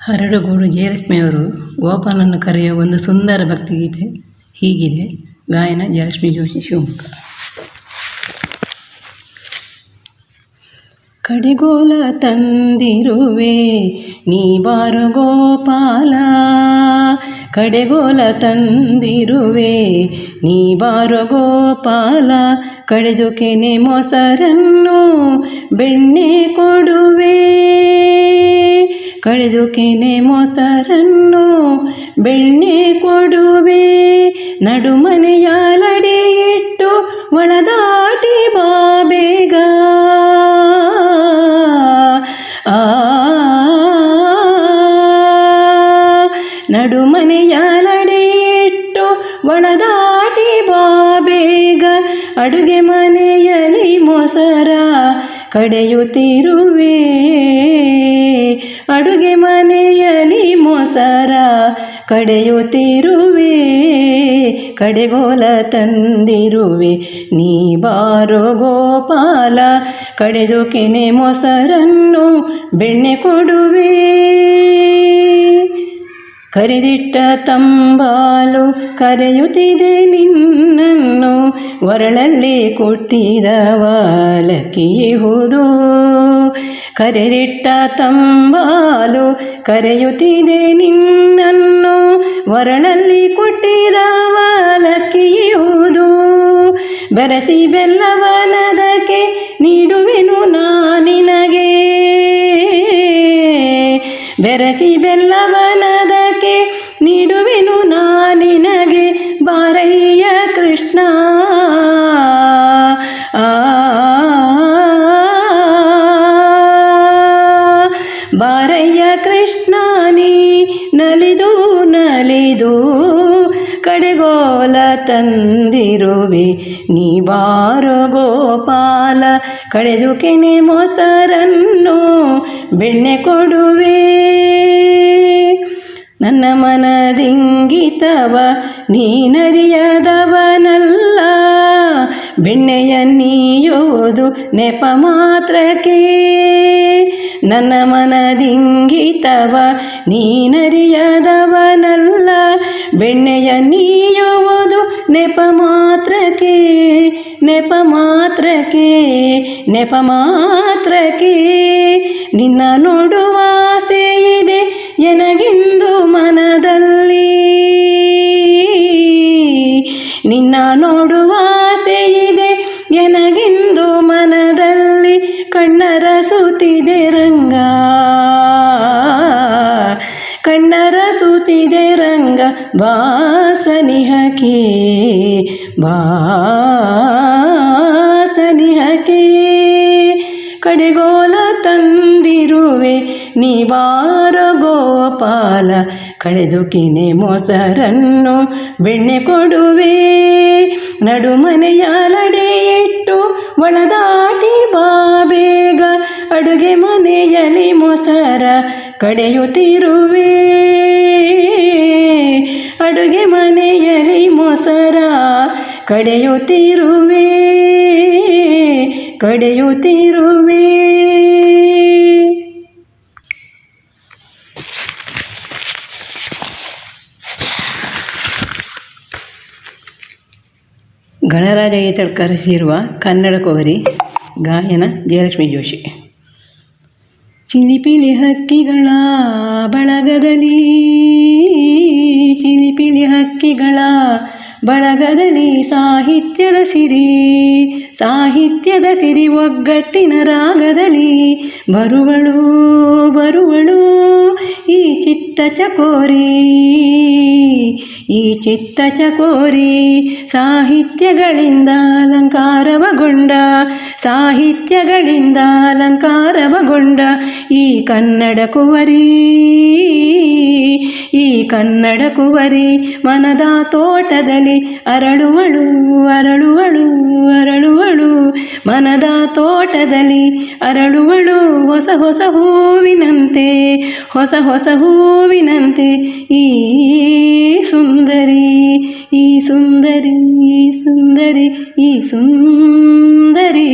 ಹರಡುಗೋಡು ಜಯಲಕ್ಷ್ಮಿಯವರು ಗೋಪಾಲನನ್ನು ಕರೆಯುವ ಒಂದು ಸುಂದರ ಭಕ್ತಿಗೀತೆ ಹೀಗಿದೆ. ಗಾಯನ ಜಯಲಕ್ಷ್ಮಿ ಜೋಶಿ, ಶಿವಮೊಗ್ಗ. ಕಡೆಗೋಲ ತಂದಿರುವೆ ನೀ ಬಾರೋ ಗೋಪಾಲ, ಕಡೆಗೋಲ ತಂದಿರುವೆ ನೀ ಬಾರೋ ಗೋಪಾಲ, ಕಡೆದು ಕೆನೆ ಮೊಸರನ್ನು ಬೆಣ್ಣೆ ಕೊಡುವೆ, ಕಡೆದು ಕೆನೆ ಮೊಸರನ್ನು ಬೆಣ್ಣೆ ಕೊಡುವೆ, ನಡುಮನೆಯಾಲಡೆ ಇಟ್ಟು ಒಳದಾಟಿ ಬಾ ಬೇಗ, ನಡುಮನೆಯಾಲಡೆ ಇಟ್ಟು ಒಳದಾಟಿ ಬಾ ಬೇಗ, ಅಡುಗೆ ಮನೆಯಲ್ಲಿ ಮೊಸರ ಕಡೆಯುತ್ತಿರುವೆ, ಅಡುಗೆ ಮನೆಯಲ್ಲಿ ಮೊಸರ ಕಡೆಯುತ್ತಿರುವೆ, ಕಡೆಗೋಲ ತಂದಿರುವೆ ನೀ ಬಾರೋ ಗೋಪಾಲ, ಕಡೆದು ಕೆನೆ ಮೊಸರನ್ನು ಬೆಣ್ಣೆ ಕೊಡುವೆ, ಕರಿದಿಟ್ಟ ತಂಬಾಲು ಕರೆಯುತ್ತಿದೆ ನಿನ್ನನ್ನು, ಒರಳಲ್ಲಿ ಕೊಟ್ಟಿದವ ಲಕ್ಕಿಯುವುದು, ಕರೆದಿಟ್ಟ ತಂಬಾಲು ಕರೆಯುತ್ತಿದೆ ನಿನ್ನನ್ನು, ಒರಳಲ್ಲಿ ಕೊಟ್ಟಿದವ ಲಕ್ಕಿಯುವುದು, ಬೆರಸಿ ಬೆಲ್ಲವನದಕ್ಕೆ ನೀಡುವೆನು ನಾನಿನಗೆ, ಬೆರಸಿ ಬೆಲ್ಲವನದಕ್ಕೆ ನೀಡುವೆನು ನಾನಿನಗೆ, ಬಾರಯ್ಯ ಕೃಷ್ಣ ಬಾರಯ್ಯ ಕೃಷ್ಣ ನೀ ನಲಿದು ನಲಿದು, ಕಡೆಗೋಲ ತಂದಿರುವೆ ನೀ ಬಾರೋ ಗೋಪಾಲ, ಕಡೆದು ಕೆನೆ ಮೊಸರನ್ನು ಬೆಣ್ಣೆ ಕೊಡುವೆ, ನನ್ನ ಮನದಿಂಗಿತವ ನೀನರಿಯದವನಲ್ಲ, ಬೆಣ್ಣೆಯ ನೀಯುವುದು ನೆಪ ಮಾತ್ರಕ್ಕೆ, ನನ್ನ ಮನದಿಂಗಿತವ ನೀನರಿಯದವನಲ್ಲ, ಬೆಣ್ಣೆಯ ನೀಯುವುದು ನೆಪ ಮಾತ್ರಕ್ಕೆ, ನೆಪ ಮಾತ್ರಕ್ಕೆ, ನೆಪ ಮಾತ್ರಕ್ಕೆ, ನಿನ್ನ ನೋಡುವ ಆಸೆ ಇದೆ ಎನಗಿಂದು ಮನದಲ್ಲಿ, ನಿನ್ನ ನೋಡುವ ಆಸೆ ಇದೆ ಎನಗಿಂದು ಮನದಲ್ಲಿ, ಕಣ್ಣರಸುತ್ತಿದೆ ರಂಗ, ಕಣ್ಣರಸುತ್ತಿದೆ ರಂಗ, ಬಾಸನಿಹಕ್ಕೆ ಬಾಸನಿಹಕ್ಕೆ, ಕಡೆಗೋಲ ತಂದಿರುವೆ ನೀ ಬಾರೋ ಗೋಪಾಲ, ಕಡೆದು ಕೆನೆ ಮೊಸರನ್ನು ಬೆಣ್ಣೆ ಕೊಡುವೆ, ನಡುಮನೆಯಾಲಡೆ ಇಟ್ಟು ಒಳದಾಟಿ ಬಾ ಬೇಗ, ಅಡುಗೆ ಮನೆಯಲ್ಲಿ ಮೊಸರ ಕಡೆಯುತ್ತಿರುವೆ, ಅಡುಗೆ ಮನೆಯಲ್ಲಿ ಮೊಸರ ಕಡೆಯುತ್ತಿರುವೆ, ಕಡೆಯುತ್ತಿರುವೆ. ಗಣರಾಜ ಗೀತೆ ಕರೆಸಿರುವ ಕನ್ನಡ ಕೋರಿ, ಗಾಯನ ಜಯಲಕ್ಷ್ಮಿ ಜೋಶಿ. ಚಿಲಿಪಿಲಿ ಹಕ್ಕಿಗಳ ಬಳಗದಲ್ಲಿ, ಚಿಲಿಪಿಲಿ ಹಕ್ಕಿಗಳ ಬಳಗದಲ್ಲಿ, ಸಾಹಿತ್ಯದ ಸಿರಿ, ಸಾಹಿತ್ಯದ ಸಿರಿ ಒಗ್ಗಟ್ಟಿನ ರಾಗದಲ್ಲಿ, ಬರುವಳು ಬರುವಳು ಈ ಚಿತ್ತ ಚಕೋರಿ, ಈ ಚಿತ್ತ ಚಕೋರಿ, ಸಾಹಿತ್ಯಗಳಿಂದ ಅಲಂಕಾರವಗೊಂಡ, ಸಾಹಿತ್ಯಗಳಿಂದ ಅಲಂಕಾರವಗೊಂಡ ಈ ಕನ್ನಡ ಕುವರಿ, ಈ ಕನ್ನಡ ಕುವರಿ, ಮನದ ತೋಟದಲ್ಲಿ ಅರಳುವಳು ಅರಳುವಳು ಅರಳುವಳು, ಮನದ ತೋಟದಲ್ಲಿ ಅರಳುವಳು, ಹೊಸ ಹೊಸ ಹೂವಿನಂತೆ, ಹೊಸ ಹೊಸ ಹೂವಿನಂತೆ, ಈ ಸುಂದರಿ, ಈ ಸುಂದರಿ, ಈ ಸುಂದರಿ, ಈ ಸುಂದರಿ.